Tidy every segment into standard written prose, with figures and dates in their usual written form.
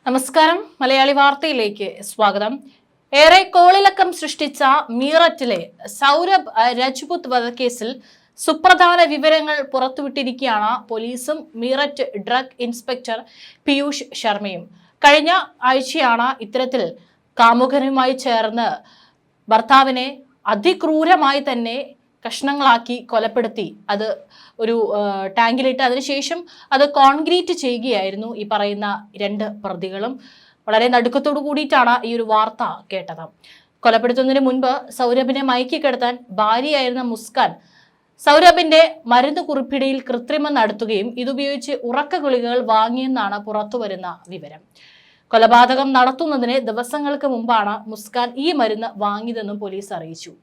നമസ്കാരം. മലയാളി വാർത്തയിലേക്ക് സ്വാഗതം. ഏറെ കോളിളക്കം സൃഷ്ടിച്ച മീററ്റിലെ സൗരഭ് രജ്പുത് വധക്കേസിൽ സുപ്രധാന വിവരങ്ങൾ പുറത്തുവിട്ടിരിക്കുകയാണ് പോലീസും മീററ്റ് ഡ്രഗ് ഇൻസ്പെക്ടർ പീയൂഷ് ശർമ്മയും. കഴിഞ്ഞ ആഴ്ചയാണ് ഇത്തരത്തിൽ കാമുകനുമായി ചേർന്ന് ഭർത്താവിനെ അതിക്രൂരമായി തന്നെ കഷ്ണങ്ങളാക്കി കൊലപ്പെടുത്തി അത് ഒരു ടാങ്കിലിട്ട് അതിനുശേഷം അത് കോൺക്രീറ്റ് ചെയ്യുകയായിരുന്നു ഈ പറയുന്ന രണ്ട് പ്രതികളും. വളരെ നടുക്കത്തോടു കൂടിയിട്ടാണ് ഈ ഒരു വാർത്ത കേട്ടത്. കൊലപ്പെടുത്തുന്നതിന് മുൻപ് സൗരഭിനെ മയക്കി കിടത്താൻ ഭാര്യയായിരുന്ന മുസ്കാൻ സൗരഭിന്റെ മരുന്ന് കുറിപ്പിടിയിൽ കൃത്രിമം നടത്തുകയും ഇതുപയോഗിച്ച് ഉറക്ക ഗുളികകൾ വാങ്ങിയെന്നാണ് പുറത്തുവരുന്ന വിവരം. കൊലപാതകം നടത്തുന്നതിന് ദിവസങ്ങൾക്ക് മുമ്പാണ് മുസ്കാൻ ഈ മരുന്ന് വാങ്ങിയതെന്നും പോലീസ് അറിയിച്ചു.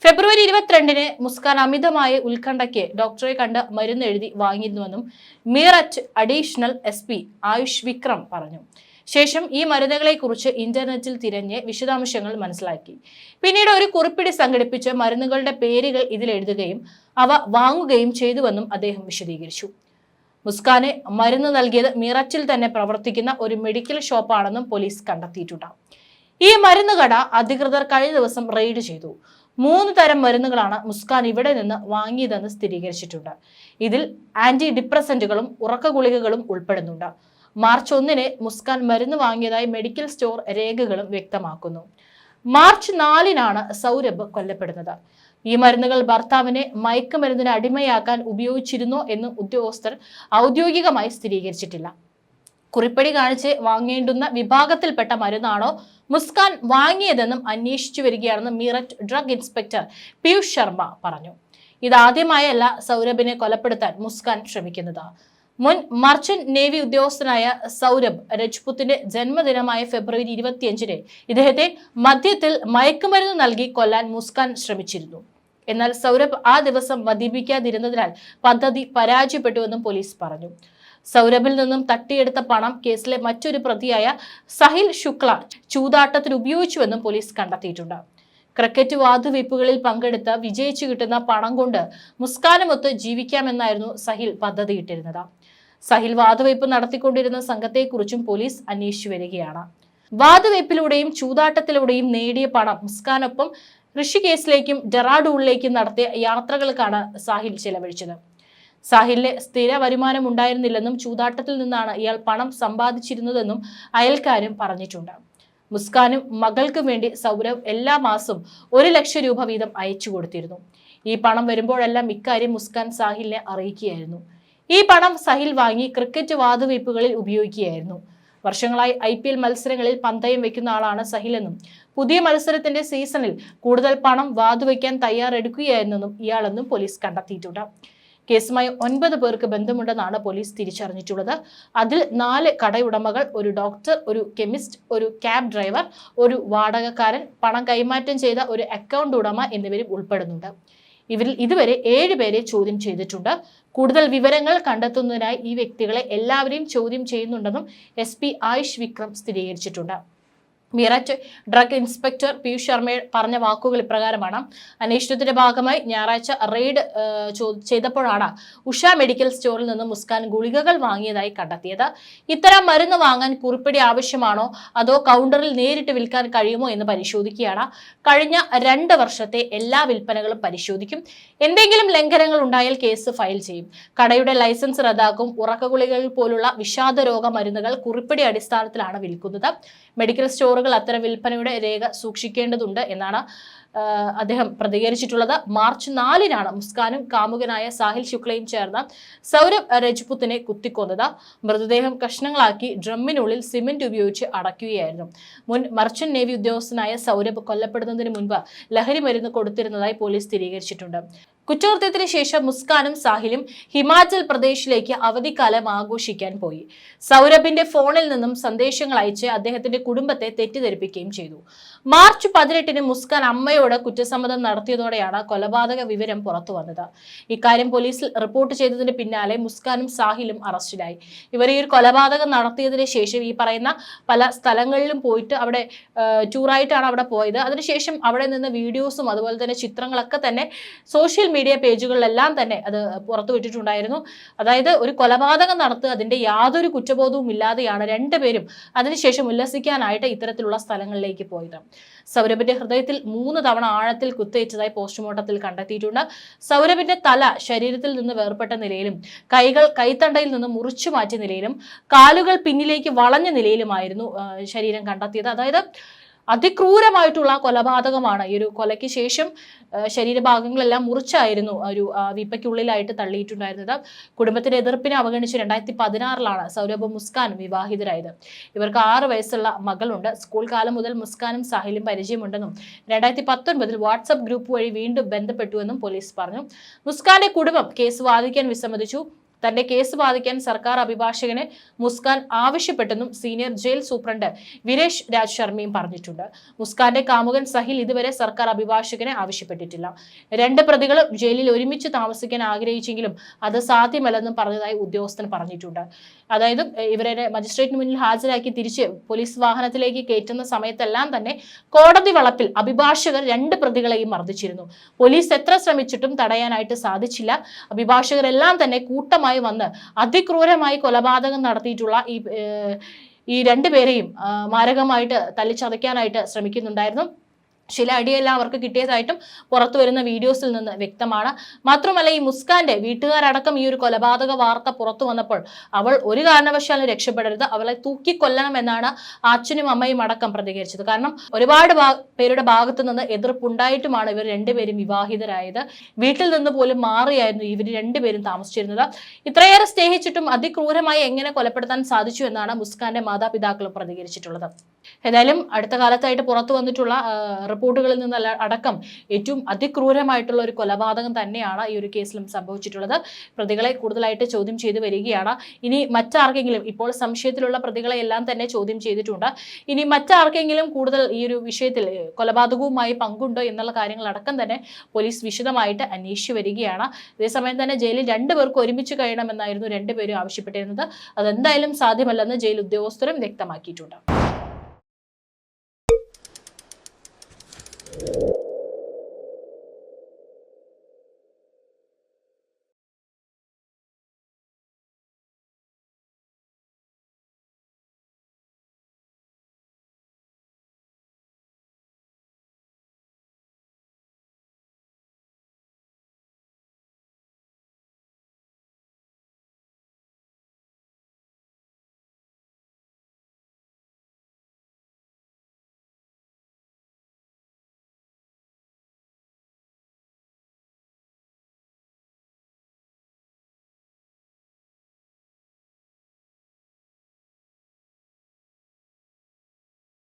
ഫെബ്രുവരി 22-ന് മുസ്കാൻ അമിതമായ ഉത്കണ്ഠയ്ക്ക് ഡോക്ടറെ കണ്ട് മരുന്ന് എഴുതി വാങ്ങിയിരുന്നുവെന്നും മീററ്റ് അഡീഷണൽ SP ആയുഷ് വിക്രം പറഞ്ഞു. ശേഷം ഈ മരുന്നുകളെക്കുറിച്ച് ഇന്റർനെറ്റിൽ തിരഞ്ഞ് വിശദാംശങ്ങൾ മനസ്സിലാക്കി. പിന്നീട് ഒരു കുറിപ്പിടി സംഘടിപ്പിച്ച് മരുന്നുകളുടെ പേരുകൾ ഇതിൽ എഴുതുകയും അവ വാങ്ങുകയും ചെയ്തുവെന്നും അദ്ദേഹം വിശദീകരിച്ചു. മുസ്കാന് മരുന്ന് നൽകിയത് മീററ്റിൽ തന്നെ പ്രവർത്തിക്കുന്ന ഒരു മെഡിക്കൽ ഷോപ്പാണെന്നും പോലീസ് കണ്ടെത്തിയിട്ടുണ്ട്. ഈ മരുന്ന് കട അധികൃതർ കഴിഞ്ഞ ദിവസം റെയ്ഡ് ചെയ്തു. 3 തരം മരുന്നുകളാണ് മുസ്കാൻ ഇവിടെ നിന്ന് വാങ്ങിയതെന്ന് സ്ഥിരീകരിച്ചിട്ടുണ്ട്. ഇതിൽ ആന്റി ഡിപ്രസന്റുകളും ഉറക്ക ഗുളികകളും ഉൾപ്പെടുന്നുണ്ട്. മാർച്ച് 1-ന് മുസ്കാൻ മരുന്ന് വാങ്ങിയതായി മെഡിക്കൽ സ്റ്റോർ രേഖകളും വ്യക്തമാക്കുന്നു. മാർച്ച് 4-നാണ് സൗരഭ് കൊല്ലപ്പെടുന്നത്. ഈ മരുന്നുകൾ ഭർത്താവിനെ മയക്കുമരുന്നിന് അടിമയാക്കാൻ ഉപയോഗിച്ചിരുന്നോ എന്ന് ഉദ്യോഗസ്ഥർ ഔദ്യോഗികമായി സ്ഥിരീകരിച്ചിട്ടില്ല. കുറിപ്പടി കാണിച്ച് വാങ്ങേണ്ടുന്ന വിഭാഗത്തിൽപ്പെട്ട മരുന്നാണോ മുസ്കാൻ വാങ്ങിയതെന്നും അന്വേഷിച്ചു വരികയാണെന്ന് മീററ്റ് ഡ്രഗ് ഇൻസ്പെക്ടർ പീയൂഷ് ശർമ്മ പറഞ്ഞു. ഇതാദ്യമായല്ല സൗരഭിനെ കൊലപ്പെടുത്താൻ മുസ്കാൻ ശ്രമിക്കുന്നത്. മുൻ മർച്ചന്റ് നേവി ഉദ്യോഗസ്ഥനായ സൗരഭ് രജ്പുത്തിന്റെ ജന്മദിനമായ ഫെബ്രുവരി 25-ന് ഇദ്ദേഹത്തെ മദ്യത്തിൽ മയക്കുമരുന്ന് നൽകി കൊല്ലാൻ മുസ്കാൻ ശ്രമിച്ചിരുന്നു. എന്നാൽ സൗരഭ് ആ ദിവസം മദ്യപിക്കാതിരുന്നതിനാൽ പദ്ധതി പരാജയപ്പെട്ടുവെന്നും പോലീസ് പറഞ്ഞു. സൗരഭിൽ നിന്നും തട്ടിയെടുത്ത പണം കേസിലെ മറ്റൊരു പ്രതിയായ സഹിൽ ശുക്ല ചൂതാട്ടത്തിന് ഉപയോഗിച്ചുവെന്നും പോലീസ് കണ്ടെത്തിയിട്ടുണ്ട്. ക്രിക്കറ്റ് വാതുവെപ്പുകളിൽ പങ്കെടുത്ത് വിജയിച്ചു കിട്ടുന്ന പണം കൊണ്ട് മുസ്കാനുമൊത്ത് ജീവിക്കാമെന്നായിരുന്നു സഹിൽ പദ്ധതിയിട്ടിരുന്നത്. സഹിൽ വാതുവെപ്പ് നടത്തിക്കൊണ്ടിരുന്ന സംഘത്തെക്കുറിച്ചും പോലീസ് അന്വേഷിച്ചു വരികയാണ്. വാതുവെപ്പിലൂടെയും ചൂതാട്ടത്തിലൂടെയും നേടിയ പണം മുസ്കാനൊപ്പം ഋഷികേശിലേക്കും ഡെറാഡൂണിലേക്കും നടത്തിയ യാത്രകൾക്കാണ് സാഹിൽ ചെലവഴിച്ചത്. സാഹിലിന് സ്ഥിര വരുമാനം ഉണ്ടായിരുന്നില്ലെന്നും ചൂതാട്ടത്തിൽ നിന്നാണ് ഇയാൾ പണം സമ്പാദിച്ചിരുന്നതെന്നും അയൽക്കാരും പറഞ്ഞിട്ടുണ്ട്. മുസ്കാനും മകൾക്കും വേണ്ടി സൗരഭ് എല്ലാ മാസവും 1 ലക്ഷം രൂപ വീതം അയച്ചു കൊടുത്തിരുന്നു. ഈ പണം വരുമ്പോഴെല്ലാം ഇക്കാര്യം മുസ്കാൻ സാഹിലിനെ അറിയിക്കുകയായിരുന്നു. ഈ പണം സാഹിൽ വാങ്ങി ക്രിക്കറ്റ് വാതുവെപ്പുകളിൽ ഉപയോഗിക്കുകയായിരുന്നു. വർഷങ്ങളായി IPL മത്സരങ്ങളിൽ പന്തയം വെക്കുന്ന ആളാണ് സഹിലെന്നും പുതിയ മത്സരത്തിന്റെ സീസണിൽ കൂടുതൽ പണം വാതുവെക്കാൻ തയ്യാറെടുക്കുകയായിരുന്നെന്നും ഇയാളെന്നും പോലീസ് കണ്ടെത്തിയിട്ടുണ്ട്. കേസുമായി 9 പേർക്ക് ബന്ധമുണ്ടെന്നാണ് പോലീസ് തിരിച്ചറിഞ്ഞിട്ടുള്ളത്. അതിൽ 4 കടയുടമകൾ, ഒരു ഡോക്ടർ, ഒരു കെമിസ്റ്റ്, ഒരു ക്യാബ് ഡ്രൈവർ, ഒരു വാടകക്കാരൻ, പണം കൈമാറ്റം ചെയ്ത ഒരു അക്കൗണ്ട് ഉടമ എന്നിവരും ഉൾപ്പെടുന്നുണ്ട്. ഇവരിൽ ഇതുവരെ 7 പേരെ ചോദ്യം ചെയ്തിട്ടുണ്ട്. കൂടുതൽ വിവരങ്ങൾ കണ്ടെത്തുന്നതിനായി ഈ വ്യക്തികളെ എല്ലാവരെയും ചോദ്യം ചെയ്യുന്നുണ്ടെന്നും SP ആയുഷ് വിക്രം സ്ഥിരീകരിച്ചിട്ടുണ്ട്. മീററ്റ് ഡ്രഗ് ഇൻസ്പെക്ടർ പീയൂഷ് ശർമ്മ പറഞ്ഞ വാക്കുകൾ ഇപ്രകാരമാണ്. അന്വേഷണത്തിന്റെ ഭാഗമായി ഞായറാഴ്ച റെയ്ഡ് ചെയ്തപ്പോഴാണ് ഉഷ മെഡിക്കൽ സ്റ്റോറിൽ നിന്ന് മുസ്കാൻ ഗുളികകൾ വാങ്ങിയതായി കണ്ടെത്തിയത്. ഇത്തരം മരുന്ന് വാങ്ങാൻ കുറിപ്പടി ആവശ്യമാണോ അതോ കൗണ്ടറിൽ നേരിട്ട് വിൽക്കാൻ കഴിയുമോ എന്ന് പരിശോധിക്കുകയാണ്. കഴിഞ്ഞ 2 വർഷത്തെ എല്ലാ വിൽപ്പനകളും പരിശോധിക്കും. എന്തെങ്കിലും ലംഘനങ്ങൾ ഉണ്ടായാൽ കേസ് ഫയൽ ചെയ്യും. കടയുടെ ലൈസൻസ് റദ്ദാക്കും. ഉറക്ക ഗുളികകൾ പോലുള്ള വിഷാദ രോഗ മരുന്നുകൾ കുറിപ്പടി അടിസ്ഥാനത്തിലാണ് വിൽക്കുന്നത്. മെഡിക്കൽ സ്റ്റോറുകൾ അത്തരം വിൽപ്പനയുടെ രേഖ സൂക്ഷിക്കേണ്ടതുണ്ട് എന്നാണ് അദ്ദേഹം പ്രതികരിച്ചിട്ടുള്ളത്. മാർച്ച് 4-നാണ് മുസ്കാനും കാമുകനായ സാഹിൽ ശുക്ലയും ചേർന്ന് സൗരഭ് രജ്പുത്തിനെ കുത്തിക്കൊന്നത്. മൃതദേഹം കഷ്ണങ്ങളാക്കി ഡ്രമ്മിനുള്ളിൽ സിമന്റ് ഉപയോഗിച്ച് അടയ്ക്കുകയായിരുന്നു. മുൻ മർച്ചന്റ് നേവി ഉദ്യോഗസ്ഥനായ സൗരഭ് കൊല്ലപ്പെടുന്നതിന് മുൻപ് ലഹരി മരുന്ന് കൊടുത്തിരുന്നതായി പോലീസ് സ്ഥിരീകരിച്ചിട്ടുണ്ട്. കുറ്റകൃത്യത്തിന് ശേഷം മുസ്കാനും സാഹിലും ഹിമാചൽ പ്രദേശിലേക്ക് അവധിക്കാലം ആഘോഷിക്കാൻ പോയി. സൗരഭിന്റെ ഫോണിൽ നിന്നും സന്ദേശങ്ങൾ അയച്ച് അദ്ദേഹത്തിന്റെ കുടുംബത്തെ തെറ്റിദ്ധരിപ്പിക്കുകയും ചെയ്തു. മാർച്ച് 18-ന് മുസ്കാൻ അമ്മയോട് കുറ്റസമ്മതം നടത്തിയതോടെയാണ് കൊലപാതക വിവരം പുറത്തു വന്നത്. ഇക്കാര്യം പോലീസിൽ റിപ്പോർട്ട് ചെയ്തതിന് പിന്നാലെ മുസ്കാനും സാഹിലും അറസ്റ്റിലായി. ഇവർ ഈ ഒരു കൊലപാതകം നടത്തിയതിനു ശേഷം ഈ പറയുന്ന പല സ്ഥലങ്ങളിലും പോയിട്ട് അവിടെ ടൂറായിട്ടാണ് അവിടെ പോയത്. അതിനുശേഷം അവിടെ നിന്ന് വീഡിയോസും അതുപോലെ തന്നെ ചിത്രങ്ങളൊക്കെ തന്നെ സോഷ്യൽ മീഡിയ പേജുകളിലെല്ലാം തന്നെ അത് പുറത്തുവിട്ടിട്ടുണ്ടായിരുന്നു. അതായത് ഒരു കൊലപാതകം നടത്തുക, അതിന്റെ യാതൊരു കുറ്റബോധവും ഇല്ലാതെയാണ് രണ്ടുപേരും അതിനുശേഷം ഉല്ലസിക്കാനായിട്ട് ഇത്തരത്തിലുള്ള സ്ഥലങ്ങളിലേക്ക് പോയത്. സൗരഭിന്റെ ഹൃദയത്തിൽ 3 തവണ ആഴത്തിൽ കുത്തേറ്റതായി പോസ്റ്റ്മോർട്ടത്തിൽ കണ്ടെത്തിയിട്ടുണ്ട്. സൗരഭിന്റെ തല ശരീരത്തിൽ നിന്ന് വേർപെട്ട നിലയിലും കൈകൾ കൈത്തണ്ടയിൽ നിന്ന് മുറിച്ചു മാറ്റിയ നിലയിലും കാലുകൾ പിന്നിലേക്ക് വളഞ്ഞ നിലയിലുമായിരുന്നു ശരീരം കണ്ടെത്തിയത്. അതായത് അതിക്രൂരമായിട്ടുള്ള കൊലപാതകമാണ്. ഈ ഒരു കൊലയ്ക്ക് ശേഷം ശരീരഭാഗങ്ങളെല്ലാം മുറിച്ചായിരുന്നു ഒരു വിപ്പയ്ക്കുള്ളിലായിട്ട് തള്ളിയിട്ടുണ്ടായിരുന്നത്. കുടുംബത്തിന്റെ എതിർപ്പിനെ അവഗണിച്ച് 2016 സൗരഭും മുസ്കാനും വിവാഹിതരായത്. ഇവർക്ക് 6 വയസ്സുള്ള മകളുണ്ട്. സ്കൂൾ കാലം മുതൽ മുസ്കാനും സാഹിലും പരിചയമുണ്ടെന്നും 2019 വാട്സ്ആപ്പ് ഗ്രൂപ്പ് വഴി വീണ്ടും ബന്ധപ്പെട്ടുവെന്നും പോലീസ് പറഞ്ഞു. മുസ്കാന്റെ കുടുംബം കേസ് വാദിക്കാൻ വിസമ്മതിച്ചു. തന്റെ കേസ് വാദിക്കാൻ സർക്കാർ അഭിഭാഷകനെ മുസ്കാൻ ആവശ്യപ്പെട്ടെന്നും senior jail superintendent Viresh Raj ശർമ്മയും പറഞ്ഞിട്ടുണ്ട്. മുസ്കാന്റെ കാമുകൻ സഹിൽ ഇതുവരെ സർക്കാർ അഭിഭാഷകനെ ആവശ്യപ്പെട്ടിട്ടില്ല. 2 പ്രതികളും ജയിലിൽ ഒരുമിച്ച് താമസിക്കാൻ ആഗ്രഹിച്ചെങ്കിലും അത് സാധ്യമല്ലെന്നും പറഞ്ഞതായി ഉദ്യോഗസ്ഥൻ പറഞ്ഞിട്ടുണ്ട്. അതായത് ഇവരെ മജിസ്ട്രേറ്റിന് മുന്നിൽ ഹാജരാക്കി തിരിച്ച് പോലീസ് വാഹനത്തിലേക്ക് കയറ്റുന്ന സമയത്തെല്ലാം തന്നെ കോടതി വളപ്പിൽ അഭിഭാഷകർ 2 പ്രതികളെയും മർദ്ദിച്ചിരുന്നു. പോലീസ് എത്ര ശ്രമിച്ചിട്ടും തടയാനായിട്ട് സാധിച്ചില്ല. അഭിഭാഷകരെല്ലാം തന്നെ കൂട്ടമായി വന്ന് അതിക്രൂരമായി കൊലപാതകം നടത്തിയിട്ടുള്ള ഈ 2 പേരെയും മാരകമായിട്ട് തല്ലിച്ചതയ്ക്കാനായിട്ട് ശ്രമിക്കുന്നുണ്ടായിരുന്നു. ചില അടിയെല്ലാം അവർക്ക് കിട്ടിയതായിട്ടും പുറത്തു വരുന്ന വീഡിയോസിൽ നിന്ന് വ്യക്തമാണ്. മാത്രമല്ല ഈ മുസ്കാന്റെ വീട്ടുകാരടക്കം ഈ ഒരു കൊലപാതക വാർത്ത പുറത്തു വന്നപ്പോൾ അവൾ ഒരു കാരണവശാലും രക്ഷപ്പെടരുത്, അവളെ തൂക്കിക്കൊല്ലണം എന്നാണ് അച്ഛനും അമ്മയും അടക്കം പ്രതികരിച്ചത്. കാരണം ഒരുപാട് പേരുടെ ഭാഗത്തു നിന്ന് എതിർപ്പുണ്ടായിട്ടുമാണ് ഇവർ 2 പേരും വിവാഹിതരായത്. വീട്ടിൽ നിന്ന് പോലും മാറിയായിരുന്നു ഇവർ 2 പേരും താമസിച്ചിരുന്നത്. ഇത്രയേറെ സ്നേഹിച്ചിട്ടും അതിക്രൂരമായി എങ്ങനെ കൊലപ്പെടുത്താൻ സാധിച്ചു എന്നാണ് മുസ്കാന്റെ മാതാപിതാക്കളും പ്രതികരിച്ചിട്ടുള്ളത്. ഏതായാലും അടുത്ത കാലത്തായിട്ട് പുറത്തു വന്നിട്ടുള്ള റിപ്പോർട്ടുകളിൽ നിന്ന് അടക്കം ഏറ്റവും അതിക്രൂരമായിട്ടുള്ള ഒരു കൊലപാതകം തന്നെയാണ് ഈ ഒരു കേസിലും സംഭവിച്ചിട്ടുള്ളത്. പ്രതികളെ കൂടുതലായിട്ട് ചോദ്യം ചെയ്തു വരികയാണ്. ഇനി മറ്റാർക്കെങ്കിലും, ഇപ്പോൾ സംശയത്തിലുള്ള പ്രതികളെ എല്ലാം തന്നെ ചോദ്യം ചെയ്തിട്ടുണ്ട്. ഇനി മറ്റാർക്കെങ്കിലും കൂടുതൽ ഈ ഒരു വിഷയത്തിൽ കൊലപാതകവുമായി പങ്കുണ്ടോ എന്നുള്ള കാര്യങ്ങളടക്കം തന്നെ പോലീസ് വിശദമായിട്ട് അന്വേഷിച്ചു വരികയാണ്. അതേസമയം തന്നെ ജയിലിൽ 2 പേർക്ക് ഒരുമിച്ച് കഴിയണമെന്നായിരുന്നു 2 പേരും ആവശ്യപ്പെട്ടിരുന്നത്. അതെന്തായാലും സാധ്യമല്ലെന്ന് ജയിൽ ഉദ്യോഗസ്ഥരും വ്യക്തമാക്കിയിട്ടുണ്ട്.